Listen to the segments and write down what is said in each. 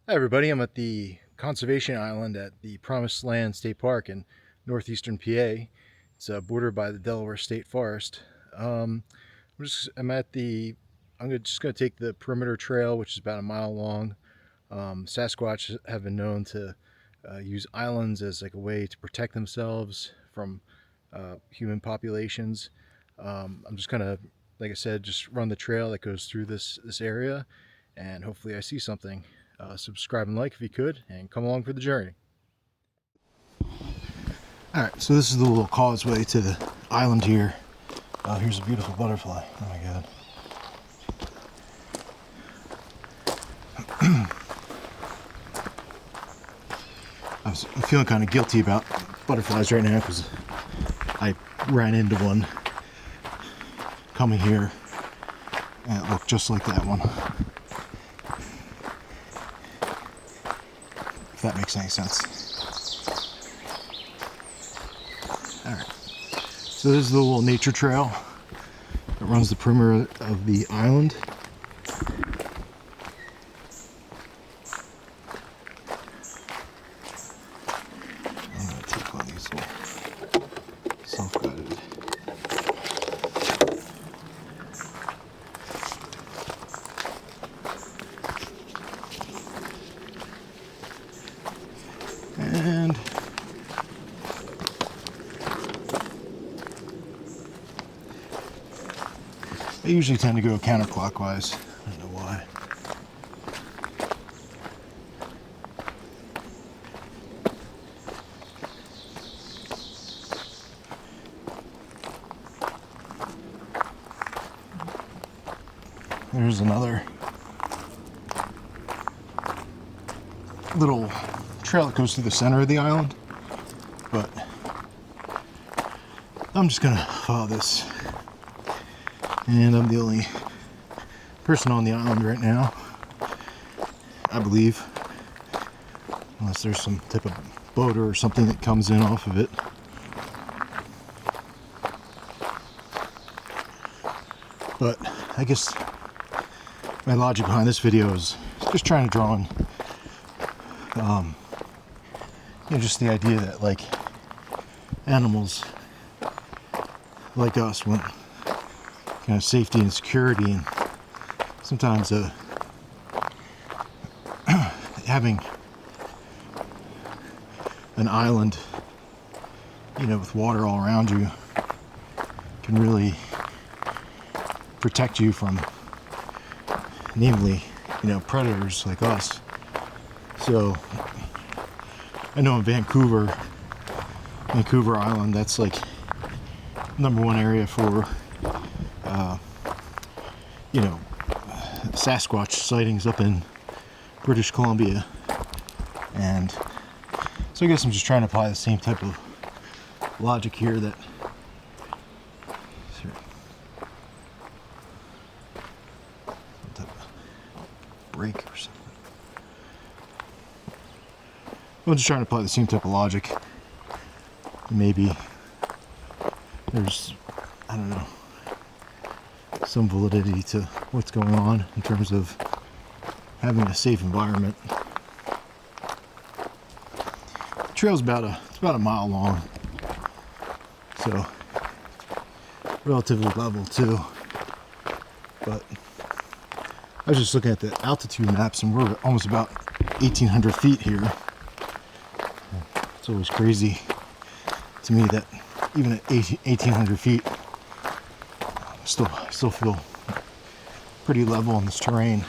Hi everybody, I'm at the Conservation Island at the Promised Land State Park in northeastern PA. It's bordered by the Delaware State Forest. I'm at the, just gonna take the perimeter trail, which is about a mile long. Sasquatch have been known to use islands as like a way to protect themselves from human populations. I'm just gonna, like I said, just run the trail that goes through this area, and hopefully I see something. Subscribe and like if you could, and come along for the journey. Alright, so this is the little causeway to the island here. Here's a beautiful butterfly. Oh my god. I'm feeling kind of guilty about butterflies right now because I ran into one coming here and it looked just like that one. If that makes any sense. Alright, so this is the little nature trail that runs the perimeter of the island. I'm going to take one of these little self-guided. And I usually tend to go counterclockwise. I don't know why. There's another little trail that goes through the center of the island, but I'm just gonna follow this. And I'm the only person on the island right now, I believe, unless there's some type of boat or something that comes in off of it. But I guess my logic behind this video is just trying to draw on just the idea that like animals like us want kind of safety and security, and sometimes having an island, with water all around you can really protect you from, namely, predators like us. So I know in Vancouver Island, that's like #1 area for Sasquatch sightings up in British Columbia. And so I guess I'm just trying to apply the same type of logic here, that some type of break or something. I'm just trying to apply the same type of logic. Maybe there's, I don't know, some validity to what's going on in terms of having a safe environment. The trail's about a mile long, so relatively level too. But I was just looking at the altitude maps, and we're almost about 1,800 feet here. It's always crazy to me that even at 1,800 feet, I still feel pretty level on this terrain.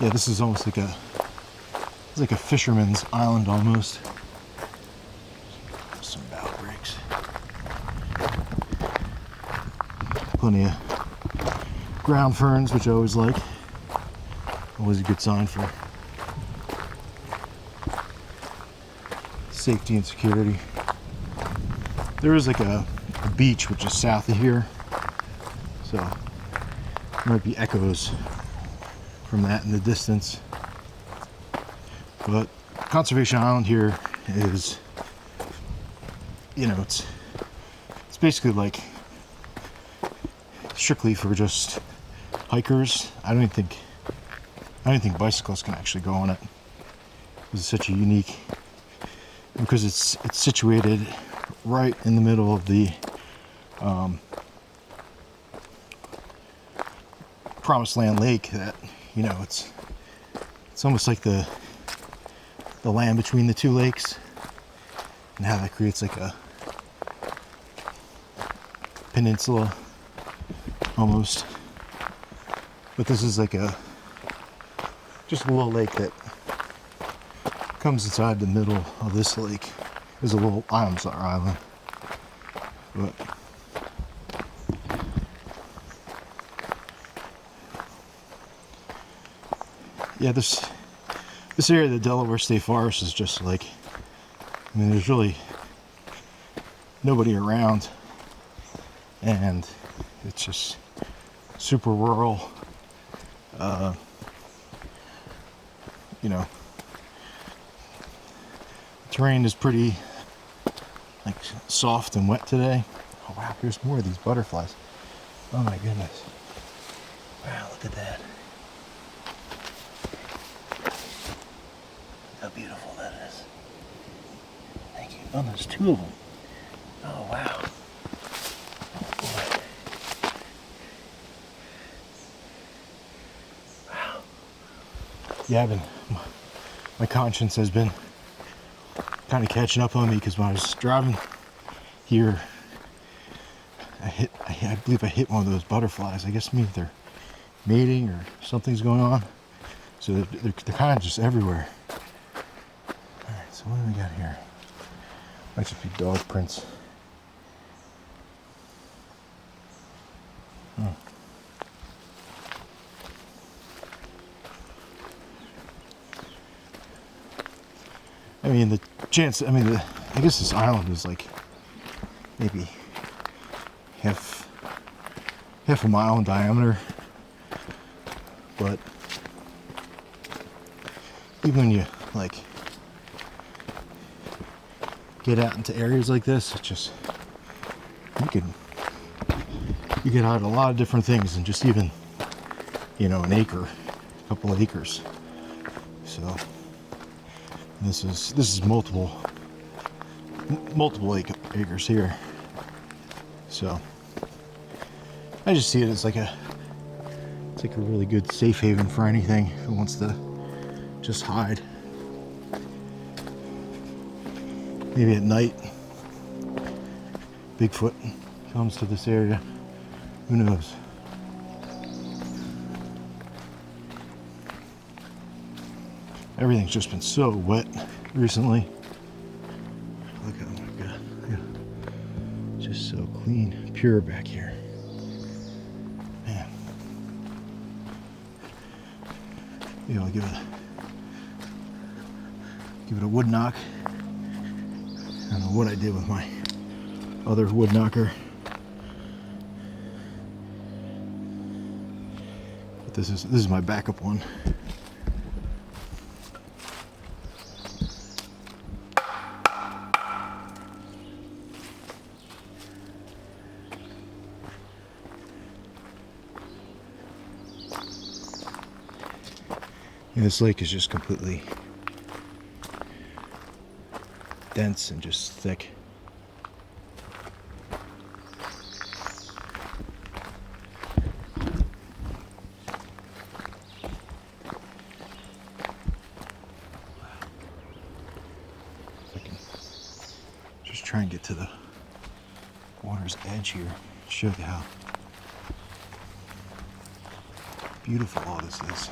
Yeah, this is almost like a fisherman's island almost. Some bow breaks. Plenty of ground ferns, which I always like. Always a good sign for safety and security. There is like a beach which is south of here, so there might be echoes from that in the distance. But Conservation Island here is, it's basically like strictly for just hikers. I don't even think I don't think bicycles can actually go on it. This is such a unique, because it's situated right in the middle of the Promised Land lake. That, you know, it's almost like the land between the two lakes, and how that creates like a peninsula almost. But this is like just a little lake that comes inside the middle of this lake. There's a little island, but yeah, this area of the Delaware State Forest is just like, I mean, there's really nobody around, and it's just super rural. You know, the terrain is pretty like soft and wet today. Oh wow, there's more of these butterflies. Oh my goodness. Wow, look at that. How beautiful that is. Thank you. Oh, there's two of them. Oh wow. Oh boy. Wow. Yeah, my conscience has been kind of catching up on me, because when I was driving here, I believe I hit one of those butterflies. I guess maybe they're mating or something's going on. So they're kind of just everywhere. Alright, so what do we got here? Might just be dog prints. Oh. I mean, the chance, I guess this island is like maybe half a mile in diameter, but even when you like get out into areas like this, it's just, you get out a lot of different things, and just even, you know, a couple of acres. So this is multiple acres here. So I just see it as like it's like a really good safe haven for anything who wants to just hide. Maybe at night Bigfoot comes to this area. Who knows? Everything's just been so wet recently. Look at, oh my God, look at, just so clean, pure back here. Man, maybe I'll give it a wood knock. I don't know what I did with my other wood knocker, but this is my backup one. And this lake is just completely dense and just thick. I can just try and get to the water's edge here, show you how beautiful all this is.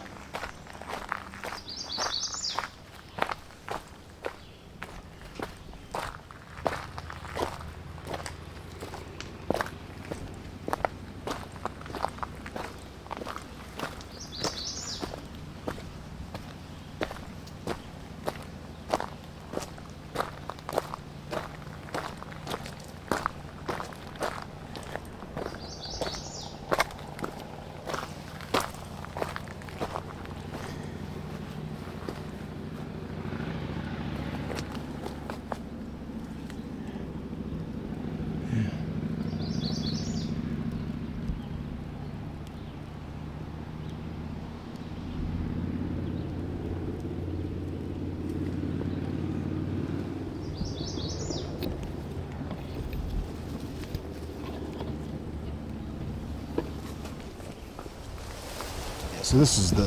So this is the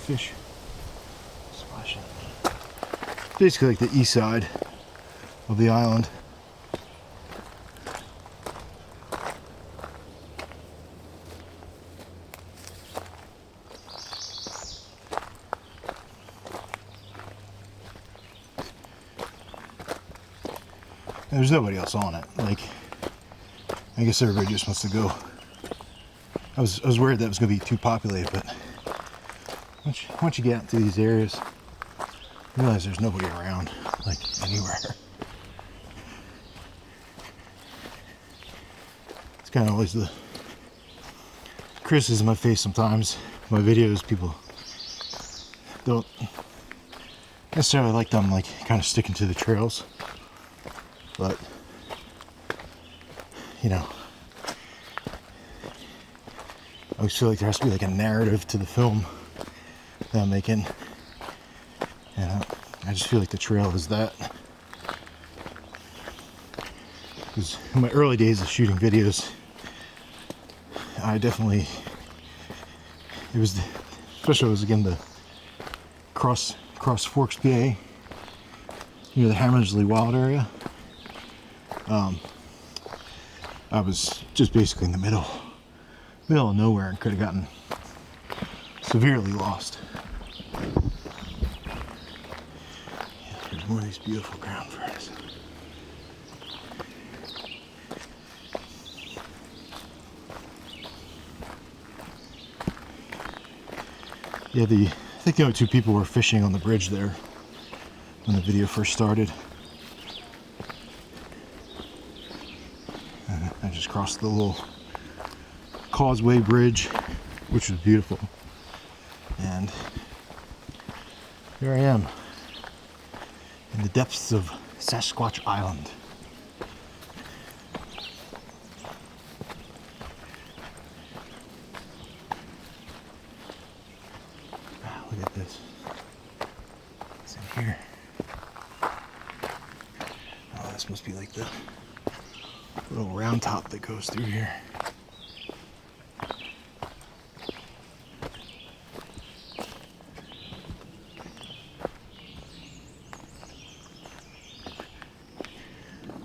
fish splashing. Basically like the east side of the island. And there's nobody else on it. Like, I guess everybody just wants to go. I was worried that it was going to be too populated, but once you get out to these areas, you realize there's nobody around, like, anywhere. It's kind of always the criticism I face sometimes. My videos, people don't necessarily like them, like, kind of sticking to the trails. But, you know, I always feel like there has to be like a narrative to the film that I'm making. And I just feel like the trail is that. Because in my early days of shooting videos, I definitely, especially it was again the Cross Forks, PA, near the Hammersley Wild area. I was just basically in the middle of nowhere and could have gotten severely lost. Yeah, there's more of these beautiful ground ferns. Yeah, I think the only two people were fishing on the bridge there when the video first started. I just crossed the little causeway bridge, which was beautiful. And here I am in the depths of Sasquatch Island. Wow, look at this. What's in here? Oh, this must be like the little round top that goes through here.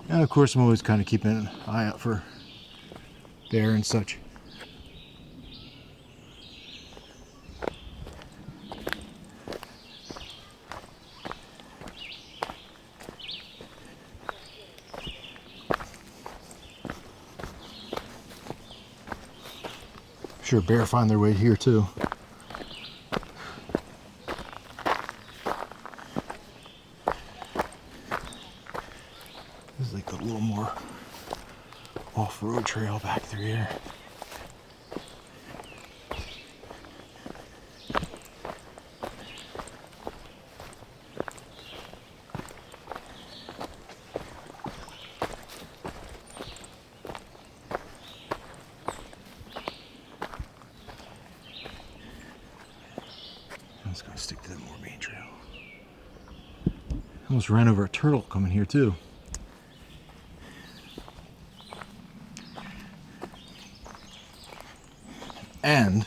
And of course I'm always kind of keeping an eye out for bear and such. Sure, bear find their way here too. This is like a little more off-road trail back through here. I'm just gonna stick to the more main trail. Almost ran over a turtle coming here too. And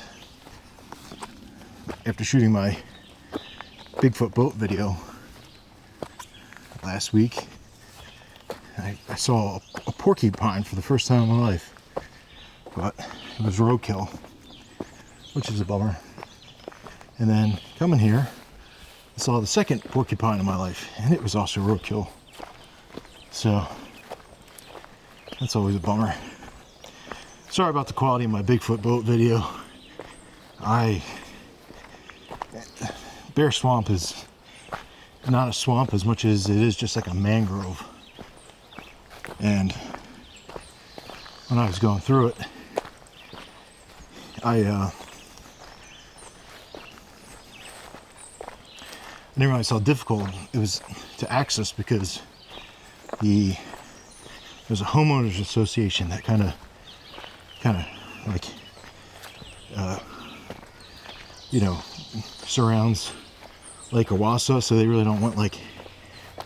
after shooting my Bigfoot boat video last week, I saw a porcupine for the first time in my life, but it was roadkill, which is a bummer. And then coming here, I saw the second porcupine in my life, and it was also roadkill. So that's always a bummer. Sorry about the quality of my Bigfoot boat video. Bear Swamp is not a swamp as much as it is just like a mangrove. And when I was going through it, I didn't realize how difficult it was to access, because there's a homeowners association that kind of like surrounds Lake Owassa, so they really don't want like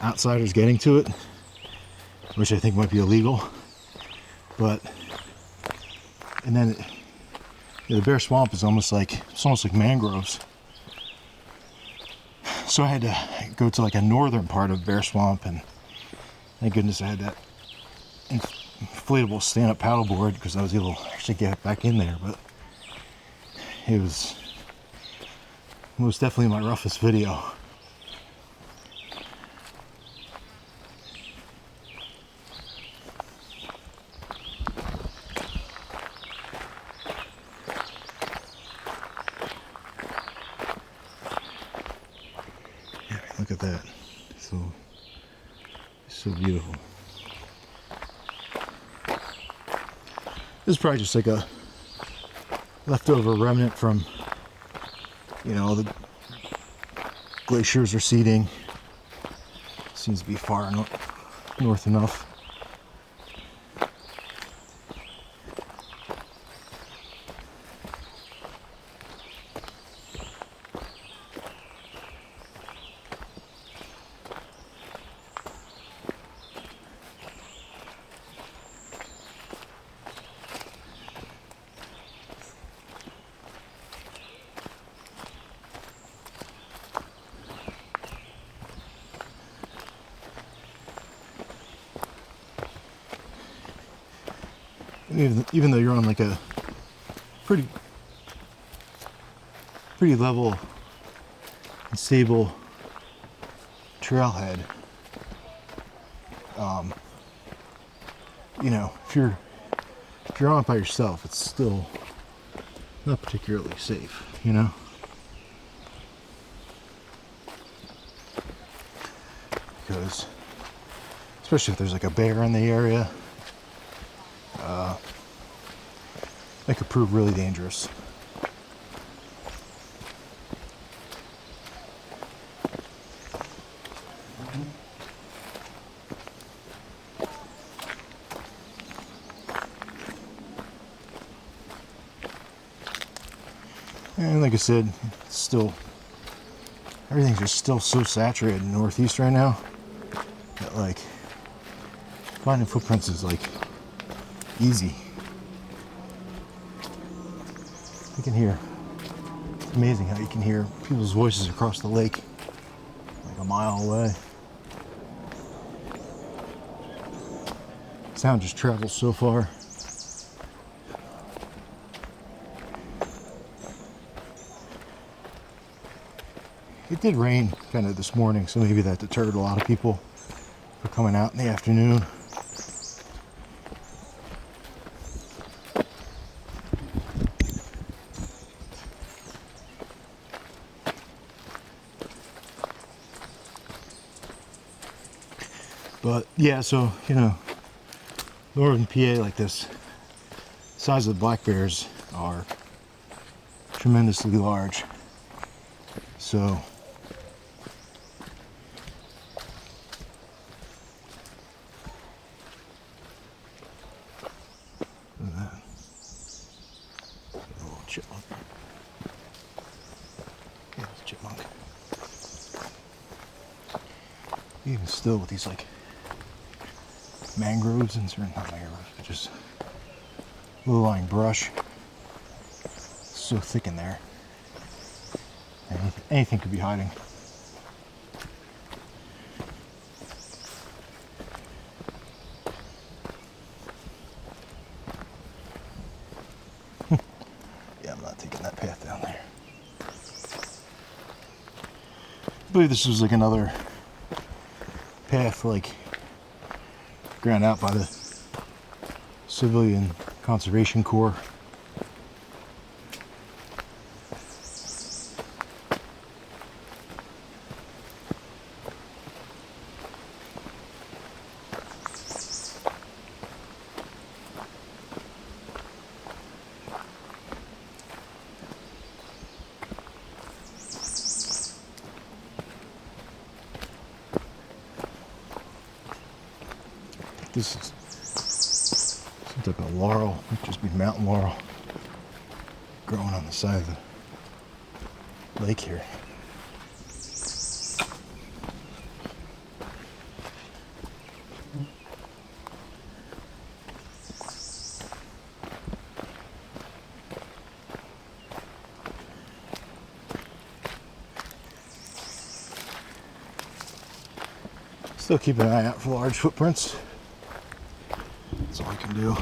outsiders getting to it, which I think might be illegal. But And then the Bear Swamp is almost like mangroves. So I had to go to like a northern part of Bear Swamp, and thank goodness I had that inflatable stand-up paddleboard because I was able to actually get back in there. But it was most definitely my roughest video. Yeah, look at that. So beautiful. This is probably just like a leftover remnant from, the glaciers receding. Seems to be far north enough. Even though you're on like a pretty level and stable trailhead, if you're on it by yourself, it's still not particularly safe, because especially if there's like a bear in the area, that could prove really dangerous. And like I said, everything's just still so saturated in Northeast right now that like finding footprints is like easy. You can hear, it's amazing how you can hear people's voices across the lake like a mile away. Sound just travels so far. It did rain kind of this morning, so maybe that deterred a lot of people from coming out in the afternoon. But yeah, so northern PA like this, size of the black bears are tremendously large. So look at that. A little chipmunk. Yeah, it's a chipmunk. Even still with these like mangroves and certain, not mangroves, but just low-lying brush. It's so thick in there. Anything could be hiding. Yeah, I'm not taking that path down there. I believe this was like another path like ground out by the Civilian Conservation Corps. This is some type of laurel, it might just be mountain laurel growing on the side of the lake here. Still keep an eye out for large footprints. That's all I can do.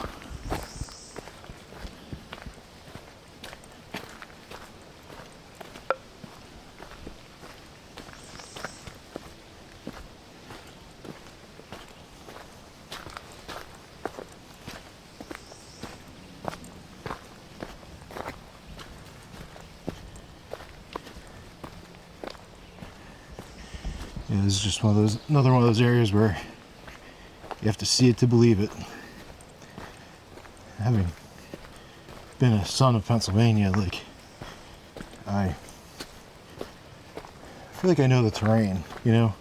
Yeah, this is just another one of those areas where you have to see it to believe it. Having been a son of Pennsylvania, like, I feel like I know the terrain, you know?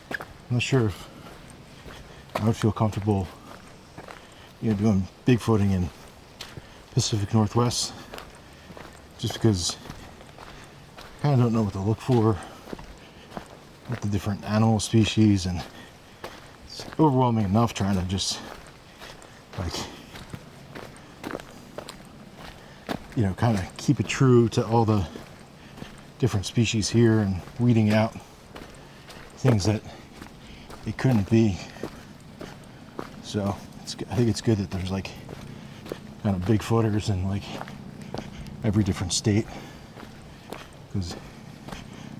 I'm not sure if I would feel comfortable, you know, doing bigfooting in Pacific Northwest, just because I kind of don't know what to look for with the different animal species, and it's overwhelming enough trying to just, like, you know, kind of keep it true to all the different species here and weeding out things that it couldn't be. So I think it's good that there's like kind of bigfooters in like every different state, because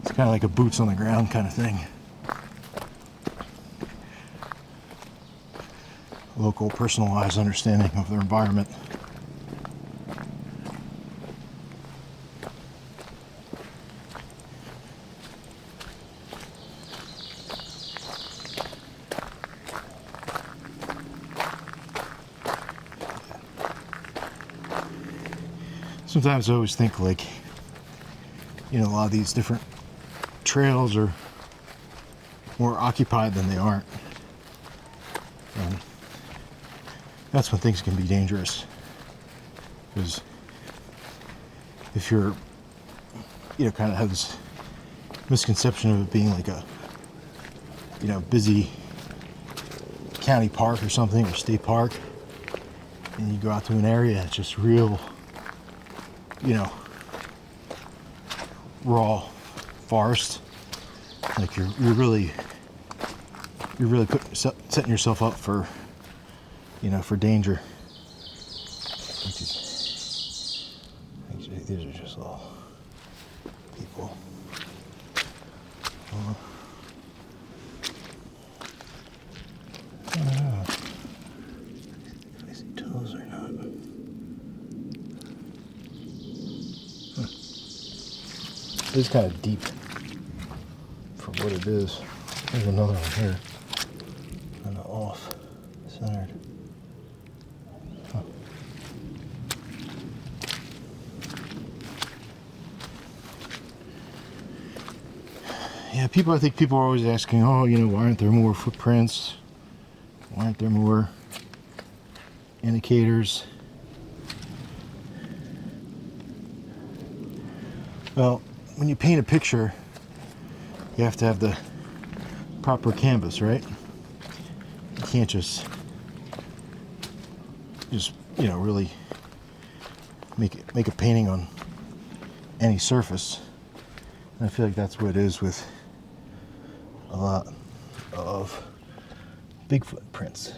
it's kind of like a boots on the ground kind of thing. Local, personalized understanding of their environment. Sometimes I always think, like, you know, a lot of these different trails are more occupied than they aren't. And that's when things can be dangerous. Because if you're, you know, kind of have this misconception of it being like a, you know, busy county park or something, or state park, and you go out to an area that's just real, you know, raw forest, like you're really setting yourself up for, you know, for danger. Actually, these are just all people. I don't know if I see toes or not. It's kind of deep for what it is. There's another one here, kind of off centered. Huh. Yeah, I think people are always asking, oh, you know, why aren't there more footprints? Why aren't there more indicators? Well, when you paint a picture, you have to have the proper canvas, right? You can't just you know, really make a painting on any surface. And I feel like that's what it is with a lot of Bigfoot prints.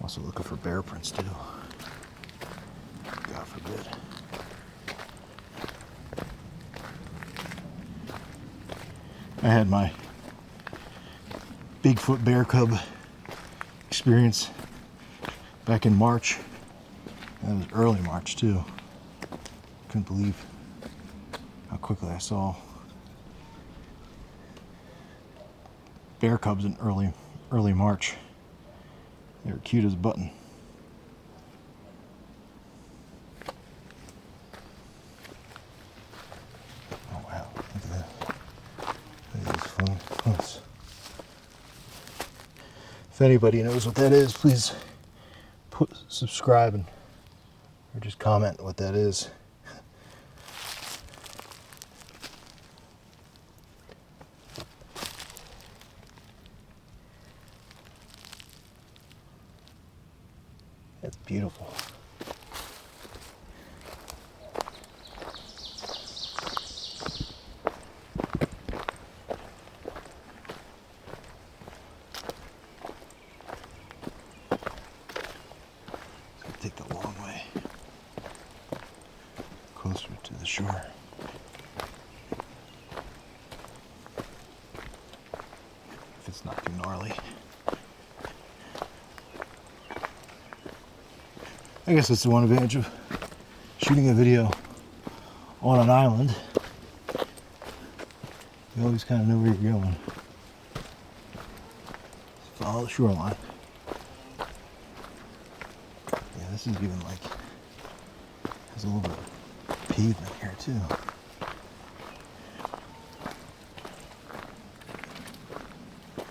Also looking for bear prints too. God forbid. I had my Bigfoot bear cub experience back in March. That was early March too. Couldn't believe how quickly I saw bear cubs in early March. They were cute as a button. Oh wow, look at that. Look at these fungus. If anybody knows what that is, please subscribe or just comment what that is. That's beautiful. take the long way closer to the shore. If it's not too gnarly. I guess that's the one advantage of shooting a video on an island. You always kind of know where you're going. Follow the shoreline. Yeah, this is even like, there's a little bit of pavement here too.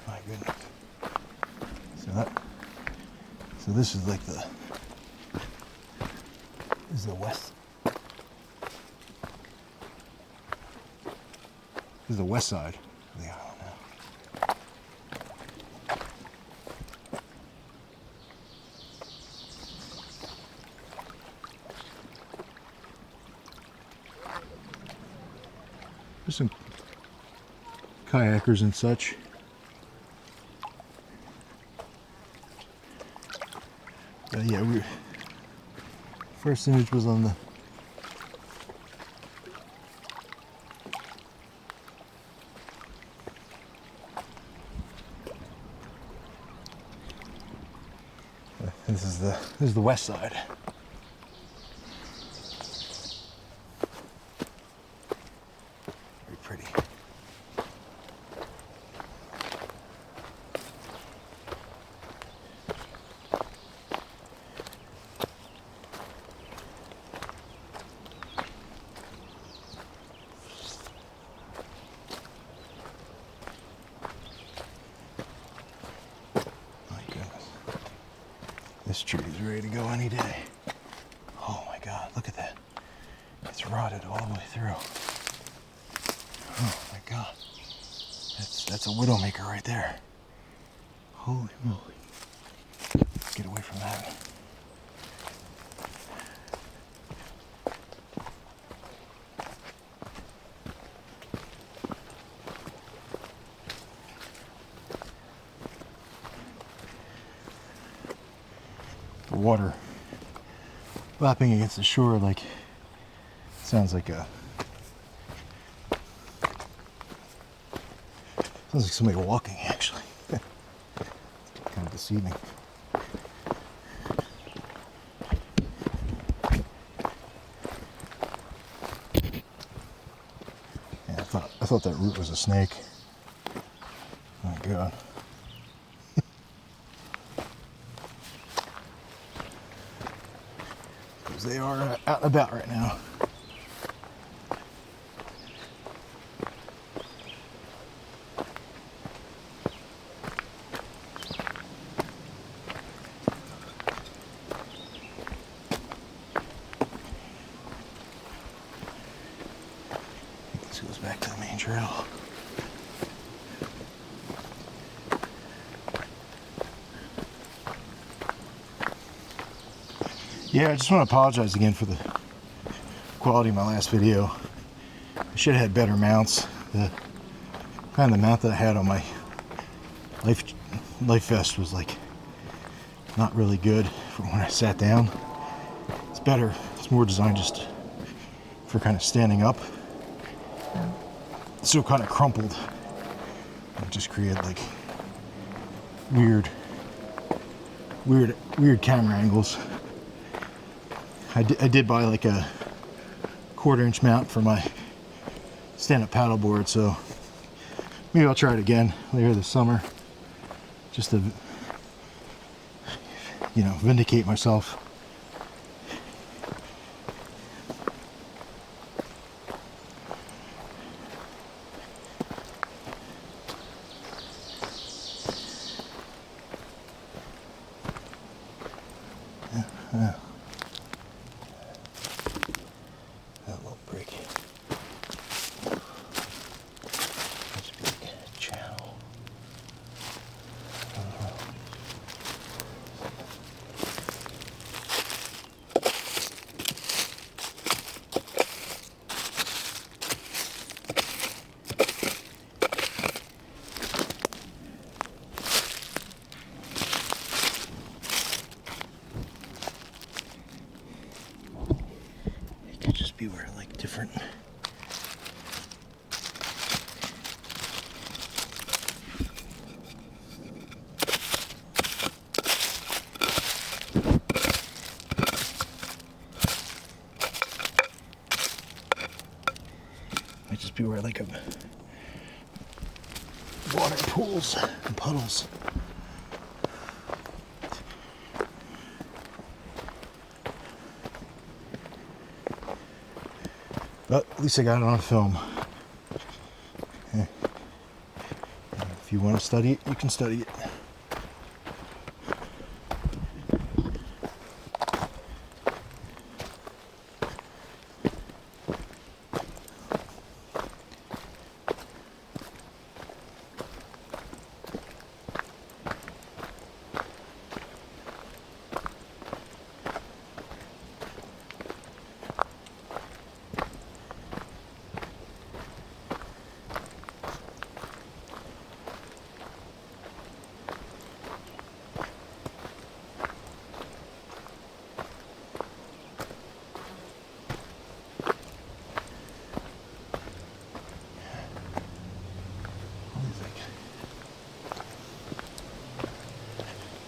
My goodness. So this is like this is the west. This is the west side of the island now. There's some kayakers and such. Yeah, first image was on the this is the west side. Very pretty. This tree is ready to go any day. Oh my God, look at that. It's rotted all the way through. Oh my God. That's a widowmaker right there. Holy moly. Let's get away from that. The water lapping against the shore, like, sounds like somebody walking, actually. Kind of deceiving. Yeah, I thought that root was a snake. Oh my God. They are out and about right now. This goes back to the main trail. Yeah, I just want to apologize again for the quality of my last video. I should have had better mounts. The mount that I had on my life vest was like not really good for when I sat down. It's better. It's more designed just for kind of standing up. It's so kind of crumpled. It just created like weird camera angles. I did buy like a 1/4 inch mount for my stand-up paddleboard, so maybe I'll try it again later this summer, just to, you know, vindicate myself. Yeah. That little break. That's a big channel. just be where like different. Might just be where like a water pools and puddles. But at least I got it on film. Yeah. If you want to study it, you can study it.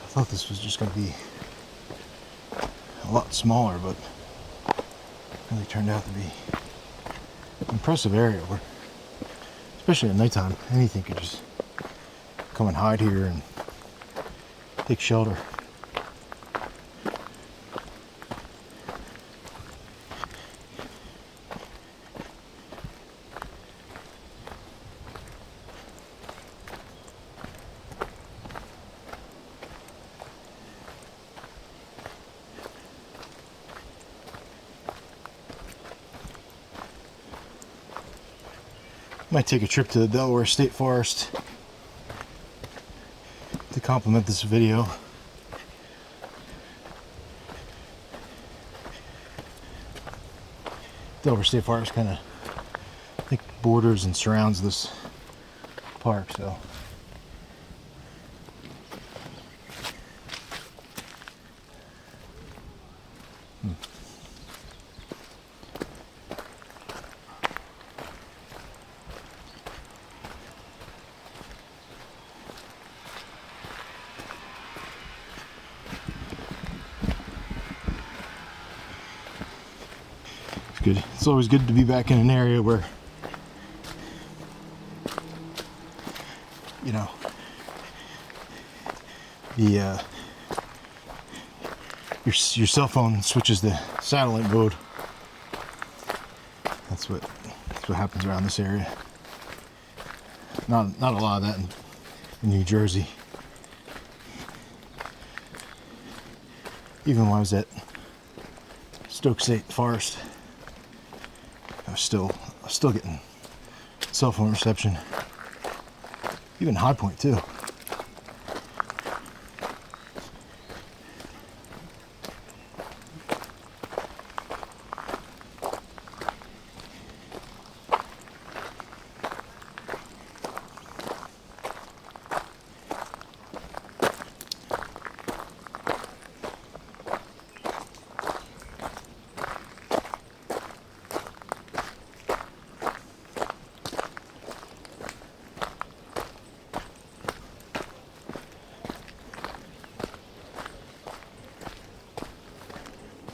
I thought this was just going to be a lot smaller, but it really turned out to be an impressive area where, especially at nighttime, anything could just come and hide here and take shelter. Might take a trip to the Delaware State Forest to complement this video. Delaware State Forest kind of, I think, borders and surrounds this park, so. Good. It's always good to be back in an area where, you know, the your cell phone switches to satellite mode. That's what happens around this area. Not a lot of that in New Jersey. Even when I was at Stoke State Forest, I was still getting cell phone reception. Even High Point too.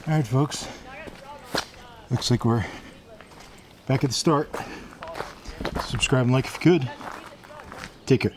All right, folks. Looks like we're back at the start. Subscribe and like if you could. Take care.